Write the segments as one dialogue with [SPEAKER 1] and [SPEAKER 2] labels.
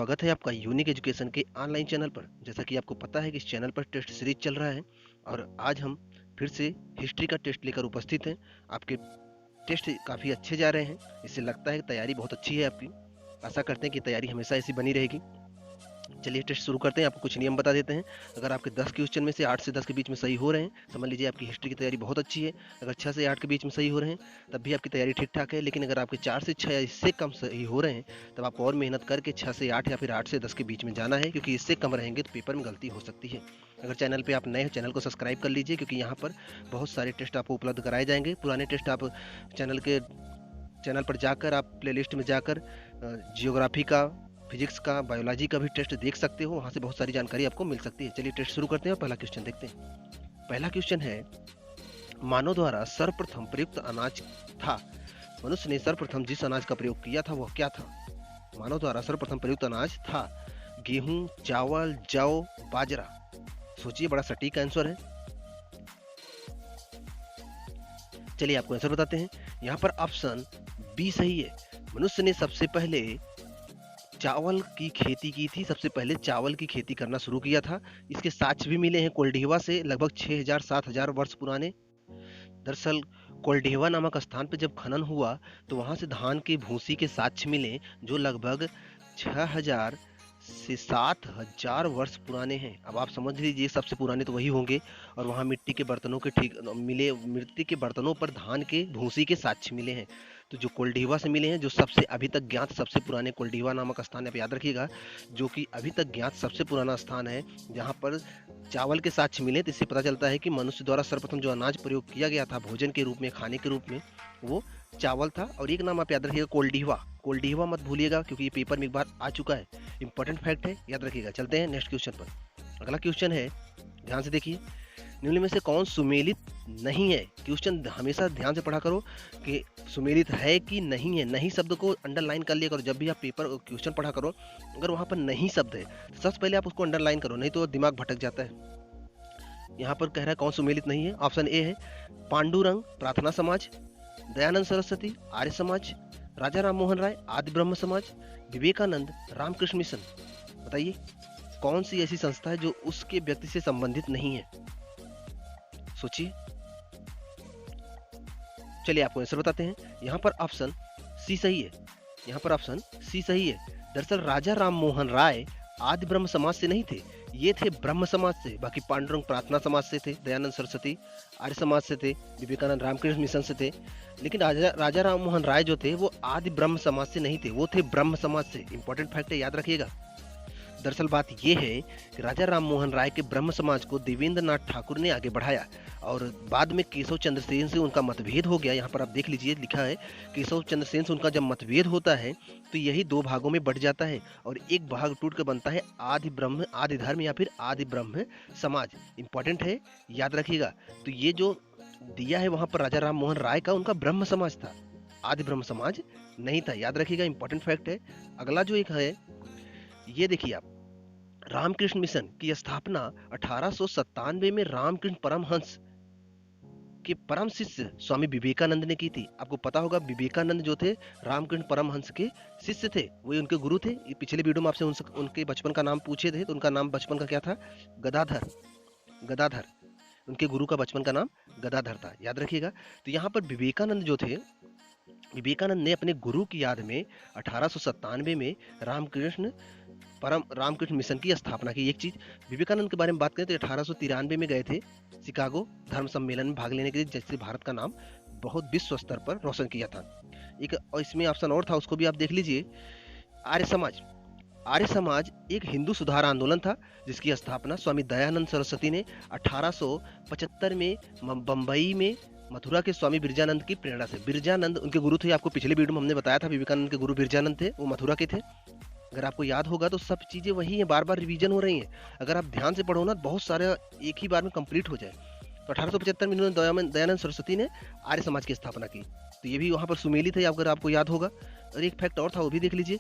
[SPEAKER 1] स्वागत है आपका यूनिक एजुकेशन के ऑनलाइन चैनल पर। जैसा कि आपको पता है कि इस चैनल पर टेस्ट सीरीज चल रहा है और आज हम फिर से हिस्ट्री का टेस्ट लेकर उपस्थित हैं। आपके टेस्ट काफ़ी अच्छे जा रहे हैं, इससे लगता है कि तैयारी बहुत अच्छी है आपकी। आशा करते हैं कि तैयारी हमेशा ऐसी बनी रहेगी। चलिए टेस्ट शुरू करते हैं। आपको कुछ नियम बता देते हैं। अगर आपके 10 क्वेश्चन में से 8 से 10 के बीच में सही हो रहे हैं, समझ लीजिए आपकी हिस्ट्री की तैयारी बहुत अच्छी है। अगर 6 से 8 के बीच में सही हो रहे हैं, तब भी आपकी तैयारी ठीक ठाक है। लेकिन अगर आपके 4 से 6 या इससे कम सही हो रहे हैं, तब आपको और मेहनत करके 6 से 8 या फिर 8 से 10 के बीच में जाना है, क्योंकि इससे कम रहेंगे तो पेपर में गलती हो सकती है। अगर चैनल पे आप नए हैं, चैनल को सब्सक्राइब कर लीजिए, क्योंकि यहाँ पर बहुत सारे टेस्ट आपको उपलब्ध कराए जाएंगे। पुराने टेस्ट आप चैनल पर जाकर आप प्लेलिस्ट में जाकर जियोग्राफी का, फिजिक्स का, बायोलॉजी का भी टेस्ट देख सकते हो। वहाँ से बहुत सारी जानकारी आपको मिल सकती है। चलिए टेस्ट शुरू करते हैं और पहला क्वेश्चन देखते हैं। पहला क्वेश्चन है, मानव द्वारा सर्वप्रथम प्रयुक्त अनाज था। मनुष्य ने सर्वप्रथम जिस अनाज का प्रयोग किया था वह क्या था? मानव द्वारा सर्वप्रथम प्रयुक्त अनाज था गेहूं, चावल, जौ, बाजरा। सोचिए, बड़ा सटीक आंसर है। चलिए आपको आंसर बताते हैं। यहाँ पर ऑप्शन बी सही है। मनुष्य ने सबसे पहले चावल की खेती की थी। सबसे पहले चावल की खेती करना शुरू किया था। इसके साक्ष्य भी मिले हैं कोल्डिहवा से, लगभग 6000-7000 वर्ष पुराने। दरअसल कोल्डिहवा नामक स्थान पर जब खनन हुआ तो वहां से धान की भूसी के साक्ष्य मिले, जो लगभग 6000 से 7000 वर्ष पुराने हैं। अब आप समझ लीजिए सबसे पुराने तो वही होंगे। और वहाँ मिट्टी के बर्तनों के ठीक मिले, मिट्टी के बर्तनों पर धान के भूसी के साक्ष्य मिले हैं। तो जो कोल्डिहवा से मिले हैं, जो सबसे अभी तक ज्ञात सबसे पुराने कोल्डिहवा नामक स्थान, आप याद रखिएगा, जो कि अभी तक ज्ञात सबसे पुराना स्थान है जहाँ पर चावल के साक्ष्य मिले। तो इससे पता चलता है कि मनुष्य द्वारा सर्वप्रथम जो अनाज प्रयोग किया गया था भोजन के रूप में, खाने के रूप में, वो चावल था। और एक नाम आप याद रखिएगा, कोल्डिहवा। कोल्डिहवा मत भूलिएगा, क्योंकि ये पेपर में एक बार आ चुका है। इंपॉर्टेंट फैक्ट है, याद रखिएगा। चलते हैं नेक्स्ट क्वेश्चन पर। अगला क्वेश्चन है, ध्यान से देखिए, निम्न में से कौन सुमेलित नहीं है? क्वेश्चन हमेशा ध्यान से पढ़ा करो कि सुमेलित है कि नहीं है। नहीं शब्द को अंडरलाइन कर लिया करो जब भी आप पेपर क्वेश्चन पढ़ा करो। अगर वहां पर नहीं शब्द है तो सबसे पहले आप उसको अंडरलाइन करो, नहीं तो दिमाग भटक जाता है। यहाँ पर कह रहा है कौन सुमेलित नहीं है। ऑप्शन ए है पांडुरंग प्रार्थना समाज, दयानंद सरस्वती आर्य समाज, राजा राम मोहन राय आदि ब्रह्म समाज, विवेकानंद रामकृष्ण मिशन। बताइए कौन सी ऐसी संस्था है जो उसके व्यक्ति से संबंधित नहीं है? सोचिए। चलिए आपको आंसर बताते हैं। यहाँ पर ऑप्शन सी सही है। यहाँ पर ऑप्शन सी सही है। दरअसल राजा राम मोहन राय आदि ब्रह्म समाज से नहीं थे, ये थे ब्रह्म समाज से। बाकी पांडुरंग प्रार्थना समाज से थे, दयानंद सरस्वती आर्य समाज से थे, विवेकानंद रामकृष्ण मिशन से थे। लेकिन राजा राम मोहन राय जो थे वो आदि ब्रह्म समाज से नहीं थे, वो थे ब्रह्म समाज से। इंपॉर्टेंट फैक्ट है, याद रखिएगा। दरअसल बात यह है कि राजा राम मोहन राय के ब्रह्म समाज को देवेंद्र नाथ ठाकुर ने आगे बढ़ाया और बाद में केशव चंद्र सेन से उनका मतभेद हो गया। यहाँ पर आप देख लीजिए, लिखा है केशव चंद्र सेन से उनका जब मतभेद होता है तो यही दो भागों में बढ़ जाता है और एक भाग टूट कर बनता है आदि ब्रह्म, आदि धर्म या फिर आदि ब्रह्म समाज। इंपॉर्टेंट है, याद रखिएगा। तो ये जो दिया है वहां पर राजा राम मोहन राय का, उनका ब्रह्म समाज था, आदि ब्रह्म समाज नहीं था। याद रखिएगा, इंपॉर्टेंट फैक्ट है। अगला जो एक है, ये देखिए आप, रामकृष्ण मिशन की स्थापना 1897 में रामकृष्ण परमहंस के परम शिष्य स्वामी विवेकानंद ने की थी। आपको पता होगा विवेकानंद जो थे रामकृष्ण परमहंस के शिष्य थे, वही उनके गुरु थे। पिछले वीडियो में आपसे उनके बचपन का नाम पूछे थे, तो उनका नाम बचपन का क्या था? गदाधर। गदाधर उनके गुरु का बचपन का नाम गदाधर था, याद रखिएगा। तो यहाँ पर विवेकानंद जो थे, विवेकानंद ने अपने गुरु की याद में 1897 में रामकृष्ण मिशन की स्थापना की। एक चीज विवेकानंद के बारे में बात करें तो 1893 में गए थे शिकागो धर्म सम्मेलन में भाग लेने के लिए, जिससे भारत का नाम बहुत विश्व स्तर पर रोशन किया था। एक और इसमें ऑप्शन और था, उसको भी आप देख लीजिए, आर्य समाज। आर्य समाज एक हिंदू सुधार आंदोलन था जिसकी स्थापना स्वामी दयानंद सरस्वती ने 1875 में बंबई में मथुरा के स्वामी बिरजानंद की प्रेरणा से। बिरजानंद उनके गुरु थे, आपको पिछले वीडियो में हमने बताया था विवेकानंद के गुरु बिरजानंद थे, वो मथुरा के थे। अगर आपको याद होगा तो सब चीजें वही हैं, बार बार रिवीजन हो रही हैं। अगर आप ध्यान से पढ़ो ना, बहुत सारे एक ही बार में कंप्लीट हो जाए। तो 1875 में इन्होंने दयानंद सरस्वती ने आर्य समाज की स्थापना की, तो ये भी वहां पर सुमेलित है, अगर आपको याद होगा। और एक फैक्ट और था, वो भी देख लीजिए।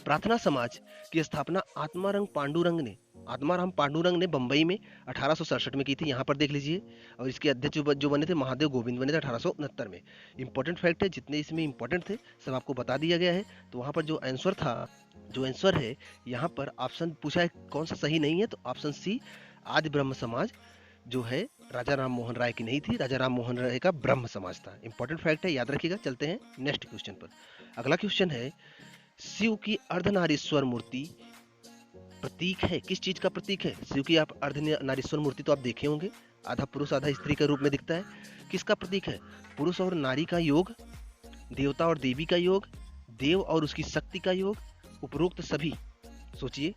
[SPEAKER 1] प्रार्थना समाज की स्थापना आत्मारंग पांडुरंग ने आत्माराम पांडुरंग ने बंबई में 1867 में की थी, यहाँ पर देख लीजिए। और इसके अध्यक्ष जो बने थे महादेव गोविंद बने थे 1869 में। इंपॉर्टेंट फैक्ट है, जितने इसमें इंपॉर्टेंट थे सब आपको बता दिया गया है। तो वहाँ पर जो आंसर था, जो आंसर है यहाँ पर ऑप्शन पूछा है कौन सा सही नहीं है, तो ऑप्शन सी आदि ब्रह्म समाज जो है राजा राम मोहन राय की नहीं थी, राजा राम मोहन राय का ब्रह्म समाज था। इंपॉर्टेंट फैक्ट है, याद रखिएगा। चलते हैं नेक्स्ट क्वेश्चन पर। अगला क्वेश्चन है, शिव की अर्धनारीश्वर मूर्ति प्रतीक है, किस चीज का प्रतीक है? शिव की आप अर्धनारीश्वर मूर्ति तो आप देखे होंगे, आधा पुरुष आधा स्त्री के रूप में दिखता है। किसका प्रतीक है? पुरुष और नारी का योग, देवता और देवी का योग, देव और उसकी शक्ति का योग, उपरोक्त सभी। सोचिए,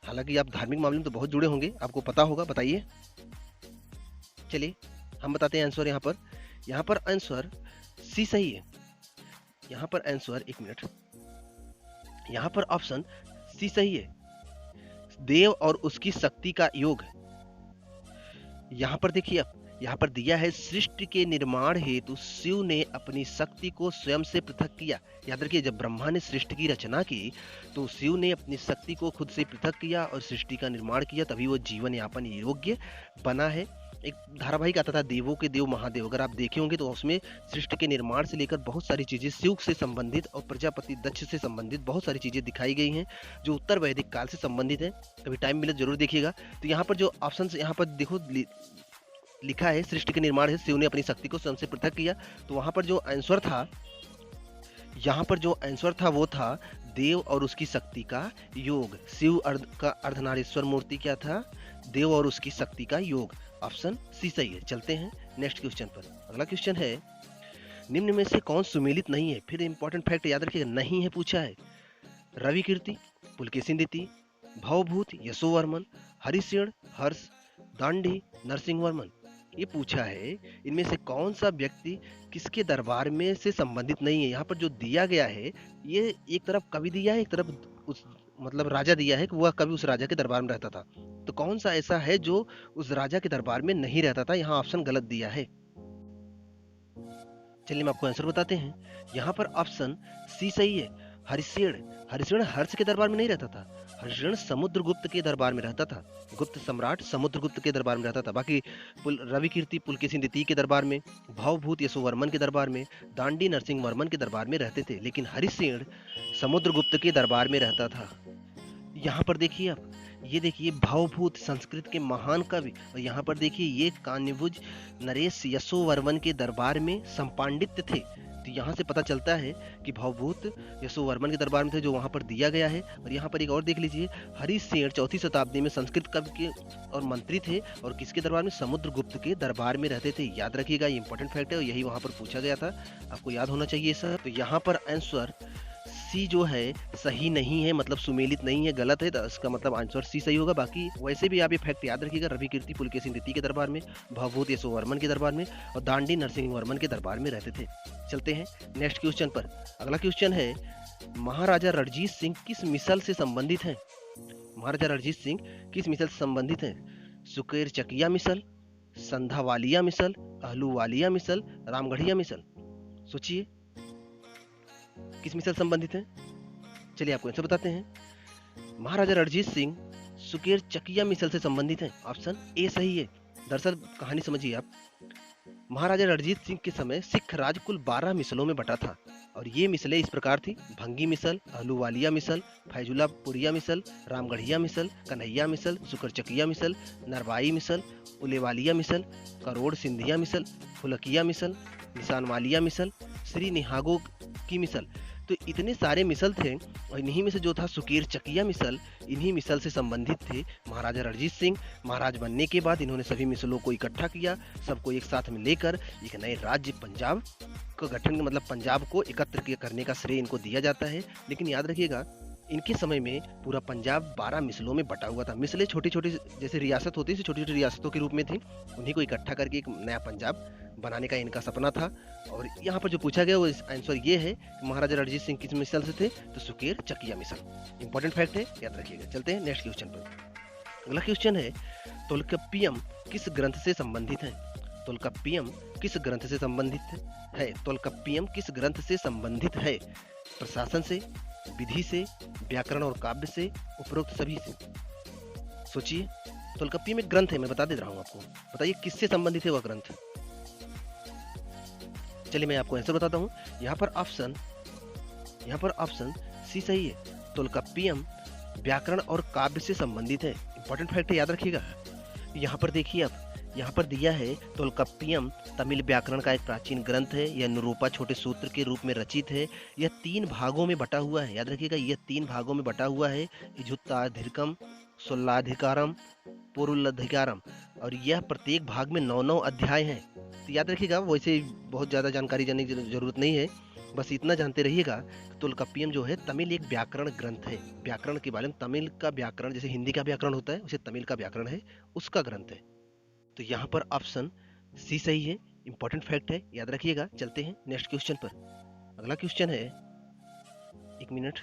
[SPEAKER 1] हालांकि आप धार्मिक मामले में तो बहुत जुड़े होंगे, आपको पता होगा, बताइए। चलिए हम बताते हैं आंसर। यहाँ पर आंसर सी सही है। यहाँ पर आंसर, एक मिनट, यहाँ पर ऑप्शन सी सही है, देव और उसकी शक्ति का योग। यहाँ पर देखिए, यहाँ पर दिया है सृष्टि के निर्माण हेतु शिव ने अपनी शक्ति को स्वयं से पृथक किया। याद रखिए, जब ब्रह्मा ने सृष्टि की रचना की तो शिव ने अपनी शक्ति को खुद से पृथक किया और सृष्टि का निर्माण किया, तभी वो जीवन यापन योग्य बना है। एक धारावाहिक आता था देवों के देव महादेव, अगर आप देखे होंगे तो उसमें सृष्टि के निर्माण से लेकर बहुत सारी चीजें शिव से संबंधित और प्रजापति दक्ष से संबंधित बहुत सारी चीजें दिखाई गई हैं जो उत्तर वैदिक काल से संबंधित है। कभी टाइम मिले जरूर देखिएगा। तो यहाँ पर जो ऑप्शन यहाँ पर देखो लिखा है, सृष्टि के निर्माण है शिव ने अपनी शक्ति को स्वयं से पृथक किया, तो वहां पर जो आंसर था, यहाँ पर जो आंसर था वो था देव और उसकी शक्ति का योग। शिव का अर्धनारीश्वर मूर्ति क्या था? देव और उसकी शक्ति का योग। ऑप्शन सी सही है। चलते हैं नेक्स्ट क्वेश्चन पर। अगला क्वेश्चन है, निम्न में से कौन सुमेलित नहीं है? फिर इंपॉर्टेंट फैक्ट याद रखिएगा, नहीं है पूछा है। रवि कीर्ति, पुलकेशिन द्वितीय, भवभूत यशोवर्मन, हरिसेन, हर्ष, दांडी, नरसिंह वर्मन, ये पूछा है। इनमें से कौन सा व्यक्ति किसके दरबार में से संबंधित नहीं है? यहाँ पर जो दिया गया है, ये एक तरफ कवि दिया है, एक तरफ उस मतलब राजा दिया है कि वह कभी उस राजा के दरबार में रहता था। तो कौन सा ऐसा है जो उस राजा के दरबार में नहीं रहता था? यहाँ ऑप्शन गलत दिया है। चलिए हम आपको आंसर बताते हैं। यहाँ पर ऑप्शन सी सही है, हरिसेन। हरिसेन हर्ष के दरबार में नहीं रहता था, हरिसेन समुद्रगुप्त के दरबार में रहता था। गुप्त सम्राट समुद्रगुप्त के दरबार में रहता था। बाकी रवि कीर्ति पुलकेशिन द्वितीय के दरबार में, भवभूत यशोवर्मन के दरबार में, दांडी नरसिंह वर्मन के दरबार में रहते थे, लेकिन हरिसेन समुद्रगुप्त के दरबार में रहता था। यहाँ पर देखिए आप, ये देखिए भवभूत संस्कृत के महान कवि, और यहाँ पर देखिए ये कान्यभुज नरेश यशोवर्मन के दरबार में संपांडित्य थे। तो यहाँ से पता चलता है कि भवभूत यशोवर्मन के दरबार में थे, जो वहाँ पर दिया गया है। और यहाँ पर एक और देख लीजिए, हरिसेन 4वीं शताब्दी में संस्कृत कवि के और मंत्री थे, और किसके दरबार में? समुद्रगुप्त के दरबार में रहते थे। याद रखिएगा, ये इंपॉर्टेंट फैक्ट है और यही वहाँ पर पूछा गया था, आपको याद होना चाहिए सर। तो यहाँ पर आंसर सी जो है सही नहीं है, मतलब सुमेलित नहीं है, गलत है। तो इसका मतलब आंसर सी सही होगा। बाकी वैसे भी आप ये फैक्ट याद रखिएगा, रवि कीर्ति पुलकेशिन द्वितीय के दरबार में, भवभूत यशोवर्मन के दरबार में और दांडी नरसिंह वर्मन के दरबार में रहते थे। चलते हैं नेक्स्ट क्वेश्चन पर। अगला क्वेश्चन है, महाराजा रणजीत सिंह किस मिसल से संबंधित है? महाराजा रणजीत सिंह किस मिसल से संबंधित है? सुकेर चकिया मिसल, संधावालिया मिसल, अहलूवालिया मिसल, रामगढ़िया मिसल। सोचिए किस मिसल संबंधित है? चलिए आपको आंसर बताते हैं। महाराजा रणजीत सिंह सुकेर चकिया मिसल से संबंधित है। ऑप्शन ए सही है। दरअसल कहानी समझिए आप, महाराजा रणजीत सिंह के समय सिख राज कुल 12 मिसलों में बटा था, और ये मिसलें इस प्रकार थी: भंगी मिसल, अहलूवालिया मिसल, फैजुलापुरिया मिसल, रामगढ़िया मिसल, कन्हैया मिसल, सुकरचकिया मिसल, नरवाई मिसल, उलेवालिया मिसल, करोड़ सिंधिया मिसल, फुलकिया मिसल, निशानवालिया मिसल, श्री निहागो की मिसल। तो इतने सारे मिसल थे, और इन्हीं में से जो था सुकेर चकिया मिसल, इन्हीं मिसल से संबंधित थे महाराजा रणजीत सिंह। महाराज बनने के बाद इन्होंने सभी मिसलों को इकट्ठा किया, सबको एक साथ में लेकर एक नए राज्य पंजाब का गठन, मतलब पंजाब को एकत्र करने का श्रेय इनको दिया जाता है। लेकिन याद रखिएगा, इनके समय में पूरा पंजाब 12 मिसलों में बटा हुआ था। मिसलें छोटी छोटी जैसे रियासत होती थी, छोटी छोटी रियासतों के रूप में थी, उन्हीं को इकट्ठा करके एक नया पंजाब बनाने का इनका सपना था। और यहाँ पर जो पूछा गया वो आंसर ये है कि महाराजा रणजीत सिंह किस मिसल से थे? तो सुकेर चकिया मिसल। इंपॉर्टेंट फैक्ट है, याद रखिएगा। चलते हैं नेक्स्ट क्वेश्चन पर। अगला क्वेश्चन है, तोल्काप्पियम किस ग्रंथ से संबंधित है? तोल्काप्पियम किस ग्रंथ से संबंधित है? तोल्काप्पियम किस ग्रंथ से संबंधित है? प्रशासन से, विधि से, व्याकरण और काव्य से, उपरोक्त सभी से। सोचिए, तोलकाप्पियम एक ग्रंथ है, मैं बता दे रहा हूँ आपको। बताइए किससे संबंधित है वह ग्रंथ। चलिए मैं आपको आंसर बताता हूँ। यहाँ पर ऑप्शन सी सही है। तोलकाप्पियम व्याकरण और काव्य से संबंधित है। इंपॉर्टेंट फैक्ट है, याद रखिएगा। यहाँ पर देखिए आप, यहाँ पर दिया है तोलकाप्पियम तमिल व्याकरण का एक प्राचीन ग्रंथ है। यह निरूपा छोटे सूत्र के रूप में रचित है। यह 3 भागों में बटा हुआ है, याद रखिएगा, यह 3 भागों में बटा हुआ है। इजुत्ताधिकरम, सुल्लाधिकारम, पुरुल्लधिकारम। और यह प्रत्येक भाग में 9-9 अध्याय हैं। तो याद रखिएगा, वैसे बहुत ज़्यादा जानकारी जानने की जरूरत नहीं है, बस इतना जानते रहिएगा। तोलकाप्पियम जो है तमिल एक व्याकरण ग्रंथ है। व्याकरण के बारे में, तमिल का व्याकरण जैसे हिंदी का व्याकरण होता है वैसे तमिल का व्याकरण है, उसका ग्रंथ है। तो यहाँ पर ऑप्शन सी सही है। इंपॉर्टेंट फैक्ट है, याद रखिएगा। चलते हैं नेक्स्ट क्वेश्चन पर। अगला क्वेश्चन है, एक मिनट,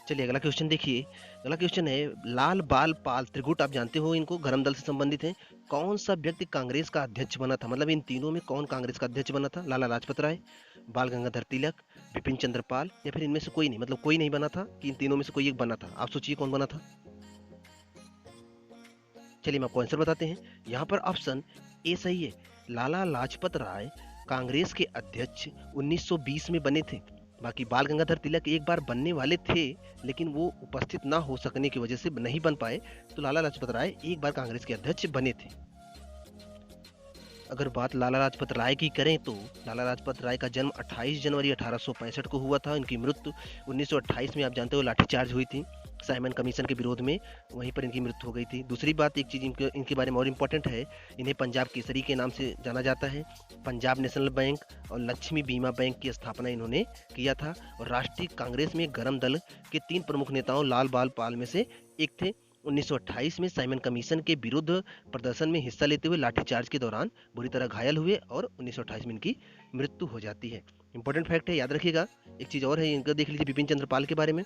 [SPEAKER 1] चलिए अगला क्वेश्चन देखिए। अगला क्वेश्चन है, लाल बाल पाल त्रिगुट, आप जानते हो इनको, गरम दल से संबंधित है। कौन सा व्यक्ति कांग्रेस का अध्यक्ष बना था, मतलब इन तीनों में कौन कांग्रेस का अध्यक्ष बना था। लाला लाजपत राय, बाल गंगाधर तिलक, बिपिन चंद्र पाल, या फिर इनमें से कोई नहीं, मतलब कोई नहीं बना था कि इन तीनों में से कोई एक बना था। आप सोचिए कौन बना था। चलिए हम आपको आंसर बताते हैं। यहाँ पर ऑप्शन ए सही है। लाला लाजपत राय कांग्रेस के अध्यक्ष 1920 में बने थे। बाकी बाल गंगाधर तिलक एक बार बनने वाले थे, लेकिन वो उपस्थित ना हो सकने की वजह से नहीं बन पाए। तो लाला लाजपत राय एक बार कांग्रेस के अध्यक्ष बने थे। अगर बात लाला लाजपत राय की करें तो लाला लाजपत राय का जन्म 28 जनवरी 1865 को हुआ था। इनकी मृत्यु 1928 में, आप जानते हो, लाठीचार्ज हुई थी साइमन कमीशन के विरोध में, वहीं पर इनकी मृत्यु हो गई थी। दूसरी बात, एक चीज़ इनके बारे में और इम्पोर्टेंट है, इन्हें पंजाब केसरी के नाम से जाना जाता है। पंजाब नेशनल बैंक और लक्ष्मी बीमा बैंक की स्थापना इन्होंने किया था। और राष्ट्रीय कांग्रेस में गरम दल के 3 प्रमुख नेताओं लाल बाल पाल में से एक थे। 1928 में साइमन कमीशन के विरुद्ध प्रदर्शन में हिस्सा लेते हुए लाठीचार्ज के दौरान बुरी तरह घायल हुए और 1928 में इनकी मृत्यु हो जाती है। इंपॉर्टेंट फैक्ट है, याद रखिएगा। एक चीज़ और है, इनका देख लीजिए बिपिन चंद्र पाल के बारे में।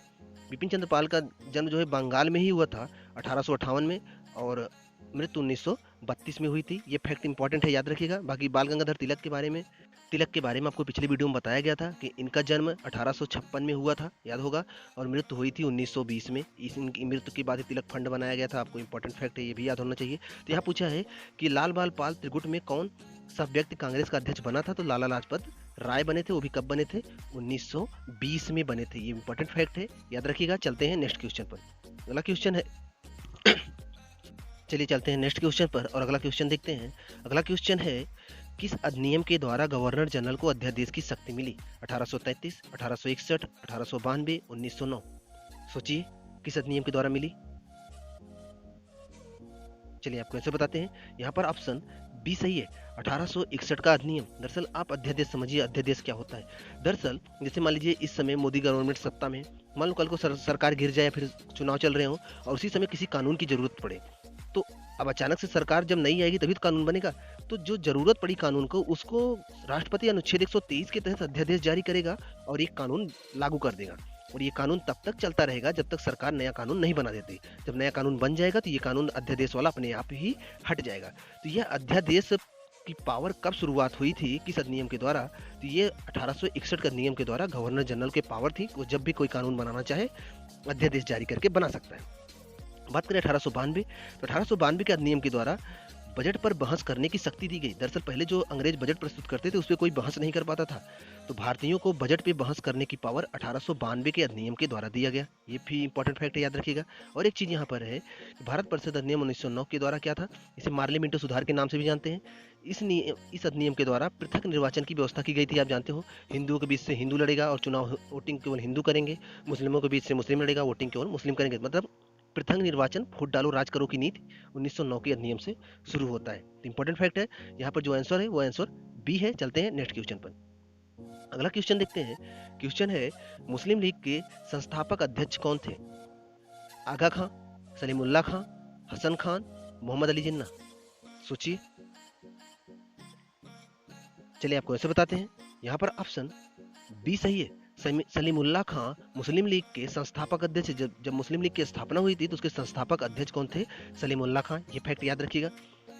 [SPEAKER 1] बिपिन चंद्र पाल का जन्म जो है बंगाल में ही हुआ था 1858 में, और मृत्यु 1932 में हुई थी। ये फैक्ट इंपॉर्टेंट है, याद रखिएगा। बाकी बाल गंगाधर तिलक के बारे में आपको पिछले वीडियो में बताया गया था कि इनका जन्म 1856 में हुआ था, याद होगा, और मृत्यु हुई थी 1920 में। इनकी मृत्यु के बाद ही तिलक फंड बनाया गया था। आपको इंपॉर्टेंट फैक्ट है, ये भी याद होना चाहिए। तो यहाँ पूछा है कि लाल बाल पाल त्रिगुट में कौन सा व्यक्ति कांग्रेस का अध्यक्ष बना था। तो लाला लाजपत राय बने थे। वो भी कब बने थे, 1920 में बने थे। ये इंपॉर्टेंट फैक्ट है, याद रखिएगा। चलते हैं नेक्स्ट क्वेश्चन पर। अगला क्वेश्चन है चलिए चलते हैं नेक्स्ट क्वेश्चन पर और अगला क्वेश्चन देखते हैं। अगला क्वेश्चन है, किस अधिनियम के द्वारा गवर्नर जनरल को अध्यादेश की शक्ति मिली। 1833, 1861, 1892, 1909। सोचिए किस अधिनियम के द्वारा मिली। चलिए आपको ऐसे बताते हैं। यहाँ पर ऑप्शन बी सही है, 1861 का अधिनियम। दरअसल आप अध्यादेश समझिए, अध्यादेश क्या होता है। दरअसल जैसे मान लीजिए इस समय मोदी गवर्नमेंट सत्ता में, मान लो कल को सरकार गिर जाए, फिर चुनाव चल रहे हो और उसी समय किसी कानून की जरूरत पड़े, तो अब अचानक से सरकार जब नहीं आएगी तभी तो कानून बनेगा। तो जो जरूरत पड़ी कानून को, उसको राष्ट्रपति अनुच्छेद 123 के तहत अध्यादेश जारी करेगा और एक कानून लागू कर देगा। और ये कानून तब तक चलता रहेगा जब तक सरकार नया कानून नहीं बना देती। जब नया कानून बन जाएगा तो ये कानून अध्यादेश वाला अपने आप ही हट जाएगा। तो यह अध्यादेश की पावर कब शुरुआत हुई थी, किस अधिनियम के द्वारा। तो ये 1861 के अधिनियम के द्वारा गवर्नर जनरल के पावर थी, वो जब भी कोई कानून बनाना चाहे अध्यादेश जारी करके बना सकता है। बात करें 1892, तो 1892 के अधिनियम के द्वारा बजट पर बहस करने की शक्ति दी गई। दरअसल पहले जो अंग्रेज बजट प्रस्तुत करते थे उस पर कोई बहस नहीं कर पाता था, तो भारतीयों को बजट पे बहस करने की पावर 1892 के अधिनियम के द्वारा दिया गया। ये भी इंपॉर्टेंट फैक्ट है, याद रखिएगा। और एक चीज़ यहाँ पर है, भारत परिषद अधिनियम 1909 के द्वारा क्या था, इसे मार्लियामेंटो सुधार के नाम से भी जानते हैं। इस अधिनियम के द्वारा पृथक निर्वाचन की व्यवस्था की गई थी। आप जानते हो, हिंदुओं के बीच से हिंदू लड़ेगा और चुनाव वोटिंग केवल हिंदू करेंगे, मुस्लिमों के बीच से मुस्लिम लड़ेगा, वोटिंग केवल मुस्लिम करेंगे। मतलब पृथक निर्वाचन, वोट डालो राज करो की नीति 1909 के अधिनियम से शुरू होता है। तो इंपॉर्टेंट फैक्ट है, यहाँ पर जो आंसर है वो आंसर बी है। चलते हैं नेक्स्ट क्वेश्चन पर। अगला क्वेश्चन देखते हैं। क्वेश्चन है, मुस्लिम लीग के संस्थापक अध्यक्ष कौन थे। आगा खां, सलीमुल्लाह खां, हसन खान, मोहम्मद अली जिन्ना। सोचिए। चलिए आपको ऐसे बताते हैं। यहाँ पर ऑप्शन बी सही है, सलीमुल्लाह खां मुस्लिम लीग के संस्थापक अध्यक्ष। जब मुस्लिम लीग की स्थापना हुई थी तो उसके संस्थापक अध्यक्ष कौन थे, सलीमुल्लाह खां। ये फैक्ट याद रखिएगा।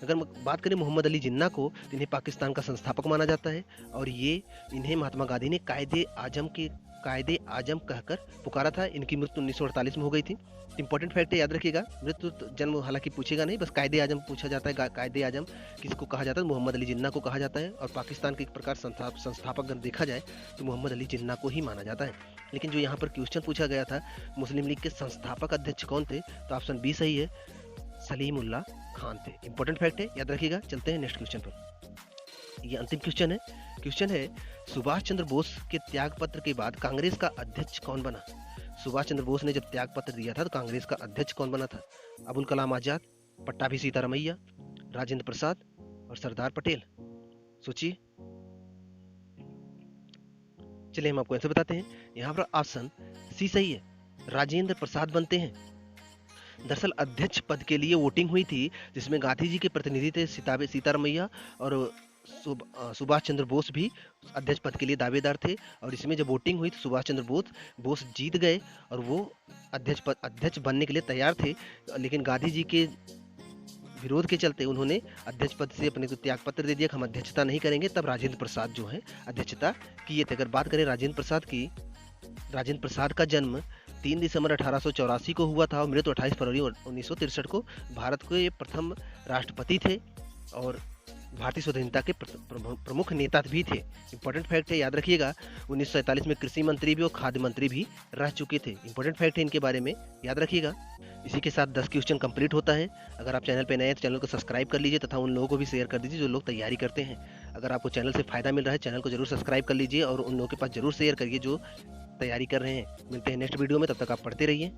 [SPEAKER 1] अगर बात करें मोहम्मद अली जिन्ना को, तो इन्हें पाकिस्तान का संस्थापक माना जाता है और ये इन्हें महात्मा गांधी ने कायदे आजम के कायदे आजम कहकर पुकारा था। इनकी मृत्यु 1948 में हो गई थी। इंपॉर्टेंट फैक्ट है, याद रखिएगा। मृत्यु तो जन्म हालांकि पूछेगा नहीं, बस कायदे आजम पूछा जाता है। कायदे आजम किसको कहा जाता है? मोहम्मद अली जिन्ना को कहा जाता है। और पाकिस्तान के एक प्रकार संस्थापक अगर देखा जाए तो मोहम्मद अली जिन्ना को ही माना जाता है। लेकिन जो यहाँ पर क्वेश्चन पूछा गया था, मुस्लिम लीग के संस्थापक अध्यक्ष कौन थे, तो ऑप्शन बी सही है, सलीमुल्लाह खान थे। इंपॉर्टेंट फैक्ट है, याद रखिएगा। चलते हैं नेक्स्ट क्वेश्चन पर। ये अंतिम क्वेश्चन है। क्वेश्चन है, सुभाष चंद्र बोस के त्याग पत्र के बाद कांग्रेस का अध्यक्ष कौन बना? सुभाष चंद्र बोस ने जब त्याग पत्र दिया था तो कांग्रेस का अध्यक्ष कौन बना था? अबुल कलाम आजाद, पट्टाभी सीतारमैया, राजेंद्र प्रसाद और सरदार पटेल। सोचिए। चलिए हम आपको आंसर बताते हैं। यहाँ पर ऑप्शन सी सही है, राजेंद्र प्रसाद बनते हैं। दरअसल अध्यक्ष पद के लिए वोटिंग हुई थी, जिसमें गांधी जी के प्रतिनिधि थे सीतारमैया और सुभाष चंद्र बोस भी अध्यक्ष पद के लिए दावेदार थे। और इसमें जब वोटिंग हुई तो सुभाष चंद्र बोस जीत गए और वो अध्यक्ष बनने के लिए तैयार थे। लेकिन गांधी जी के विरोध के चलते उन्होंने अध्यक्ष पद से अपने को त्याग पत्र दे दिया कि हम अध्यक्षता नहीं करेंगे। तब राजेंद्र प्रसाद जो है अध्यक्षता किए थे। अगर बात करें राजेंद्र प्रसाद की, राजेंद्र प्रसाद का जन्म 3 दिसंबर 1884 को हुआ था और मृत्यु 28 फरवरी 1963 को। भारत के प्रथम राष्ट्रपति थे और भारतीय स्वतंत्रता के प्रमुख नेता भी थे। इंपॉर्टेंट फैक्ट है, याद रखिएगा। 1947 में कृषि मंत्री भी और खाद्य मंत्री भी रह चुके थे। इंपॉर्टेंट फैक्ट है इनके बारे में, याद रखिएगा। इसी के साथ 10 क्वेश्चन कंप्लीट होता है। अगर आप चैनल पे नए हैं तो चैनल को सब्सक्राइब कर लीजिए तथा उन लोगों को भी शेयर कर दीजिए जो लोग तैयारी करते हैं। अगर आपको चैनल से फायदा मिल रहा है, चैनल को जरूर सब्सक्राइब कर लीजिए और उन लोगों के पास जरूर शेयर करिए जो तैयारी कर रहे हैं। मिलते हैं नेक्स्ट वीडियो में, तब तक आप पढ़ते रहिए।